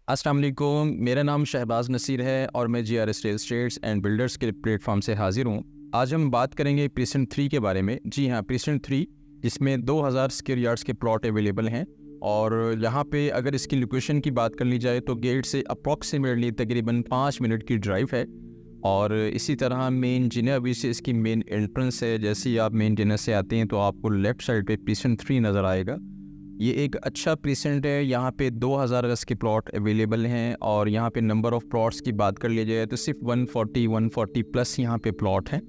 अस्सलाम वालेकुम। मेरा नाम शहबाज नसीर है और मैं GRS real estates and builders के प्लेटफॉर्म से हाजिर हूँ। आज हम बात करेंगे प्रीसेंट 3 के बारे में। जी हाँ, प्रीसेंट 3 जिसमें 2000 स्क्वायर यार्ड्स के प्लॉट अवेलेबल हैं और यहाँ पे अगर इसकी लोकेशन की बात कर ली जाए तो गेट से अप्रॉक्सीमेटली तकरीबन 5 मिनट की ड्राइव है। और इसी तरह मेन जिना अभी से इसकी मेन एंट्रेंस है। जैसे ही आप मेन जिना से आते हैं तो आपको लेफ़्ट साइड पे प्रीसेंट 3 नज़र आएगा। ये एक अच्छा प्रीसेंट है। यहाँ पे 2000 गज के प्लॉट अवेलेबल हैं और यहाँ पे नंबर ऑफ़ प्लॉट्स की बात कर लिया जाए तो सिर्फ 140 प्लस यहाँ पे प्लॉट हैं।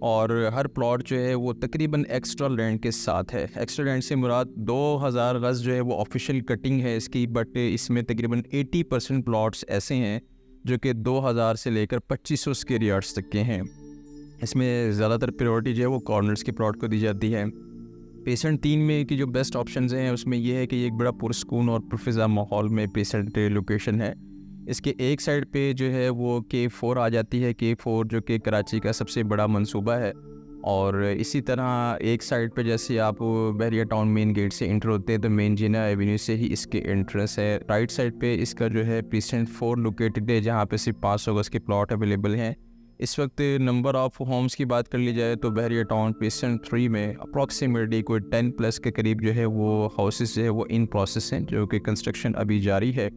और हर प्लॉट जो है वो तकरीबन एक्स्ट्रा लैंड के साथ है। एक्स्ट्रा लैंड से मुराद 2000 गज जो है वो ऑफिशियल कटिंग है इसकी, बट इसमें तकरीबन 80% प्लॉट्स ऐसे हैं जो कि 2000 से लेकर 2500 स्क्वायर यार्ड्स तक के हैं। इसमें ज़्यादातर प्रायोरिटी जो है वो कॉर्नर्स के प्लॉट को दी जाती है। प्रीसेंट 3 में की जो बेस्ट ऑप्शंस हैं उसमें यह है कि ये एक बड़ा पुरस्कून और पुरफ़िज़ा माहौल में प्रीसेंट लोकेशन है। इसके एक साइड पे जो है वो K4 आ जाती है। K4 जो कि कराची का सबसे बड़ा मंसूबा है। और इसी तरह एक साइड पे जैसे आप बहरिया टाउन मेन गेट से इंटर होते हैं तो मेन जीना एवेन्यू से ही इसके एंट्रेंस है। राइट साइड पे इसका जो है प्रीसेंट 4 लोकेटेड है जहाँ पे सिर्फ 500 गज के प्लॉट अवेलेबल हैं। इस वक्त नंबर ऑफ़ होम्स की बात कर ली जाए तो बहरिया टाउन प्रीसेंट 3 में अप्रॉक्सीमेटली कोई 10 प्लस के करीब जो है वो हाउसेस जो है वो इन प्रोसेस हैं, जो कि कंस्ट्रक्शन अभी जारी है।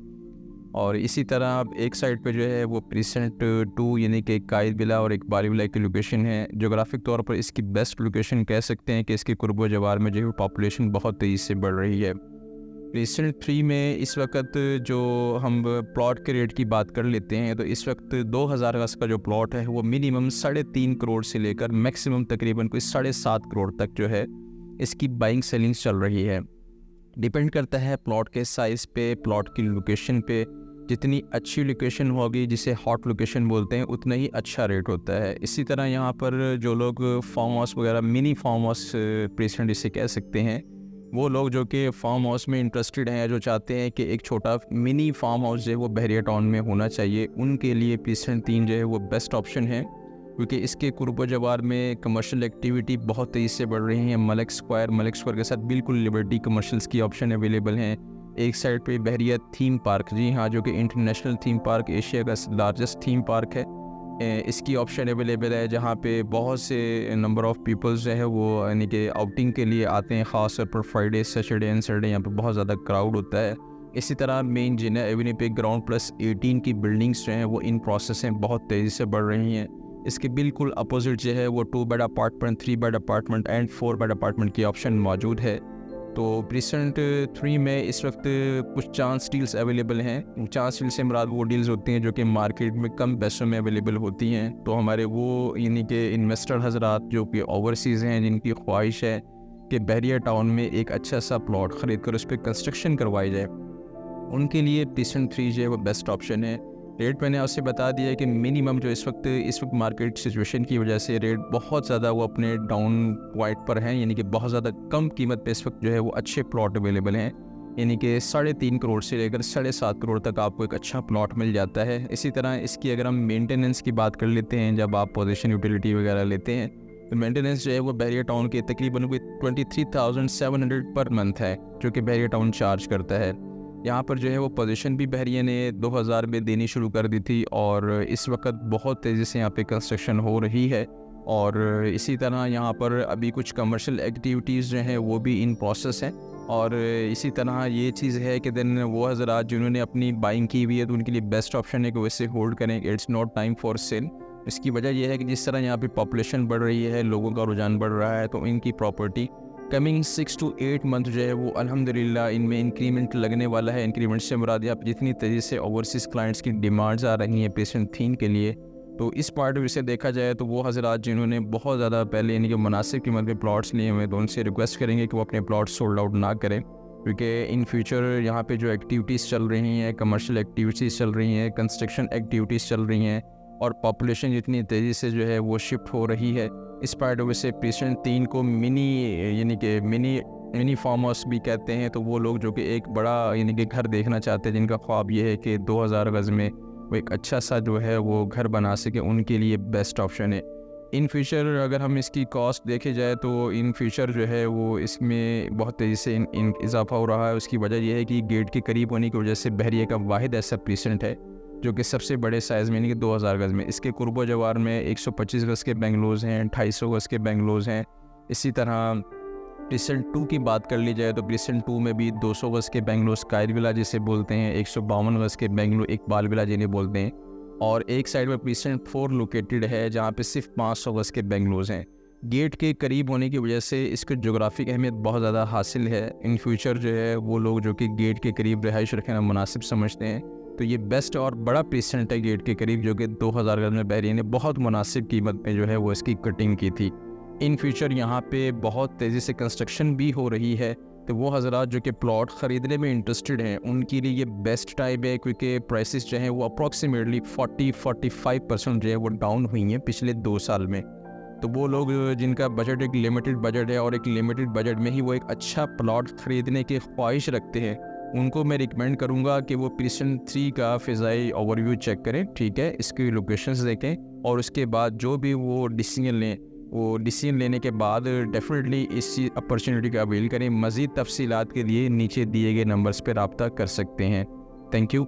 और इसी तरह आप एक साइड पे जो है वो प्रीसेंट 2 यानी कि कायद बिला और इकबारी बिला की लोकेशन है। जोग्राफिक तौर पर इसकी बेस्ट लोकेशन कह सकते हैं कि इसके कुर्बो जवार में जो है पॉपुलेशन बहुत तेज़ी से बढ़ रही है। प्रीसेंट 3 में इस वक्त जो हम प्लॉट के रेट की बात कर लेते हैं तो इस वक्त 2000 गज का जो प्लॉट है वो मिनिमम 3.5 करोड़ से लेकर मैक्सिमम तकरीबन कोई 7.5 करोड़ तक जो है इसकी बाइंग सेलिंग चल रही है। डिपेंड करता है प्लॉट के साइज़ पे, प्लॉट की लोकेशन पे। जितनी अच्छी लोकेशन होगी, जिसे हॉट लोकेशन बोलते हैं, उतना ही अच्छा रेट होता है। इसी तरह यहाँ पर जो लोग फार्म हाउस वगैरह, मिनी फार्म हाउस प्रीसेंट इसे कह सकते हैं, वो लोग जो कि फार्म हाउस में इंटरेस्टेड हैं, जो चाहते हैं कि एक छोटा मिनी फार्म हाउस जो है वो बहरिया टाउन में होना चाहिए, उनके लिए प्रीसेंट 3 जो है वो बेस्ट ऑप्शन है। क्योंकि इसके कुर्ब जवार में कमर्शियल एक्टिविटी बहुत तेज़ी से बढ़ रही है। मलिक स्क्वायर के साथ बिल्कुल लिबर्टी कमर्शियल्स की ऑप्शन अवेलेबल हैं। एक साइड पे बहरिया थीम पार्क, जी हाँ, जो कि इंटरनेशनल थीम पार्क, एशिया का लार्जेस्ट थीम पार्क है, इसकी ऑप्शन अवेलेबल है, जहाँ पे बहुत से नंबर ऑफ़ पीपल्स जो है वो यानी कि आउटिंग के लिए आते हैं। ख़ास तौर पर फ्राइडे, सैटरडे एंड संडे यहाँ पे बहुत ज़्यादा क्राउड होता है। इसी तरह मेन जिना एवेन्यू पे ग्राउंड प्लस 18 की बिल्डिंग्स जो हैं वो इन प्रोसेस हैं, बहुत तेज़ी से बढ़ रही हैं। इसके बिल्कुल अपोजिट जो है वो 2 bed apartment, 3 bed apartment and 4 bed apartment की ऑप्शन मौजूद है। तो प्रीसेंट 3 में इस वक्त कुछ चांस डील्स अवेलेबल हैं। चांस डील से मुराद वो डील्स होती हैं जो कि मार्केट में कम पैसों में अवेलेबल होती हैं। तो हमारे वो यानी कि इन्वेस्टर हजरात जो कि ओवरसीज़ हैं, जिनकी ख्वाहिश है कि बहरिया टाउन में एक अच्छा सा प्लॉट ख़रीद कर उस पर कंस्ट्रक्शन करवाई जाए, उनके लिए प्रीसेंट 3 जो है वो बेस्ट ऑप्शन है। रेट मैंने आपसे बता दिया है कि मिनिमम जो इस वक्त मार्केट सिचुएशन की वजह से रेट बहुत ज़्यादा वो अपने डाउन पॉइंट पर हैं, यानी कि बहुत ज़्यादा कम कीमत पे इस वक्त जो है वो अच्छे प्लॉट अवेलेबल हैं। यानी कि 3.5 करोड़ से लेकर 7.5 करोड़ तक आपको एक अच्छा प्लॉट मिल जाता है। इसी तरह इसकी अगर हम मेंटेनेंस की बात कर लेते हैं, जब आप पोजीशन यूटिलिटी वगैरह लेते हैं तो मेंटेनेंस जो है वो बहरिया टाउन के तकरीबन 23,700 पर मंथ है, जो कि बहरिया टाउन चार्ज करता है। यहाँ पर जो है वो पोजीशन भी बहरिया ने 2000 में देनी शुरू कर दी थी और इस वक्त बहुत तेज़ी से यहाँ पे कंस्ट्रक्शन हो रही है। और इसी तरह यहाँ पर अभी कुछ कमर्शियल एक्टिविटीज़ जो हैं वो भी इन प्रोसेस हैं। और इसी तरह ये चीज़ है कि दिन वो हज़रात जिन्होंने अपनी बाइंग की हुई है तो उनके लिए बेस्ट ऑप्शन है कि वैसे होल्ड करें। It's not time for sale. इसकी वजह यह है कि जिस तरह यहाँ पे पॉपुलेशन बढ़ रही है, लोगों का रुझान बढ़ रहा है, तो इनकी प्रॉपर्टी कमिंग 6 to 8 मंथ जो है वो अल्हम्दुलिल्लाह इनमें इंक्रीमेंट लगने वाला है। इंक्रीमेंट से मुराद आप जितनी तेज़ी से ओवरसीज़ क्लाइंट्स की डिमांड्स आ रही हैं प्रीसेंट 3 के लिए, तो इस पार्ट में से देखा जाए तो वो हज़रात जिन्होंने बहुत ज़्यादा पहले यानी कि मुनासिब कीमत पे प्लॉट्स लिए हुए, तो उनसे रिक्वेस्ट करेंगे कि वो अपने प्लॉट्स सोल्ड आउट ना करें। क्योंकि इन फ्यूचर यहाँ पे जो एक्टिविटीज़ चल रही हैं, कमर्शियल एक्टिविटीज़ चल रही हैं, कंस्ट्रक्शन एक्टिविटीज़ चल रही हैं, और पॉपुलेशन जितनी तेज़ी से जो है वो शिफ्ट हो रही है, इस पार्ट में से प्रीसेंट 3 को यानी कि मिनी फार्म हाउस भी कहते हैं। तो वो लोग जो कि एक बड़ा यानी कि घर देखना चाहते हैं, जिनका ख्वाब ये है कि 2000 गज़ में वो एक अच्छा सा जो है वो घर बना सके, उनके लिए बेस्ट ऑप्शन है। इन फ्यूचर अगर हम इसकी कॉस्ट देखे जाए तो इन फ्यूचर जो है वो इसमें बहुत तेज़ी से इन इजाफा हो रहा है। उसकी वजह यह है कि गेट के करीब होने की वजह से बहरिया का वाहिद ऐसा प्रीसेंट है जो कि सबसे बड़े साइज़ में यानी कि 2000 गज़ में, इसके कुर्बो जवार में 125 गज़ के बेंगलोज़ हैं, 250 गज़ के बेंगलोज़ हैं। इसी तरह प्रीसेंट 2 की बात कर ली जाए तो प्रीसेंट 2 में भी 200 गज़ के बेंगलोज़ कायर विला जिसे बोलते हैं, 152 गज़ के बेंगलो इकबाल विला जिन्हें बोलते हैं, और एक साइड में प्रीसेंट 4 लोकेटेड है जहाँ पे सिर्फ 500 गज़ के बेंगलोज़ हैं। गेट के करीब होने की वजह से इसकी जोग्राफिक अहमियत बहुत ज़्यादा हासिल है। इन फ्यूचर जो है वो लोग जो कि गेट के करीब रिहाइश रखना मुनासिब समझते हैं, तो ये बेस्ट और बड़ा प्रीसेंट है गेट के करीब, जो कि 2000 गज़ में बहरिया ने बहुत मुनासिब कीमत में जो है वो इसकी कटिंग की थी। इन फ्यूचर यहाँ पे बहुत तेज़ी से कंस्ट्रक्शन भी हो रही है, तो वो हज़रात जो कि प्लॉट ख़रीदने में इंटरेस्टेड हैं उनके लिए ये बेस्ट टाइम है, क्योंकि प्राइसेस जो हैं वो अप्रॉक्सीमेटली 40-45% जो है वो डाउन हुई हैं पिछले 2 साल में। तो वो लोग जिनका बजट एक लिमिटेड बजट है और एक लिमिटेड बजट में ही वो एक अच्छा प्लॉट ख़रीदने की ख्वाहिश रखते हैं, उनको मैं रिकमेंड करूँगा कि वो प्रीसेंट 3 का फ़िज़ाई ओवरव्यू चेक करें, ठीक है, इसकी लोकेशंस देखें और उसके बाद जो भी वो डिसीजन लें, वो डिसीजन लेने के बाद डेफिनेटली इस अपॉर्चुनिटी का अवेल करें। मज़ीद तफसीलात के लिए नीचे दिए गए नंबर्स पर रब्ता कर सकते हैं। Thank you.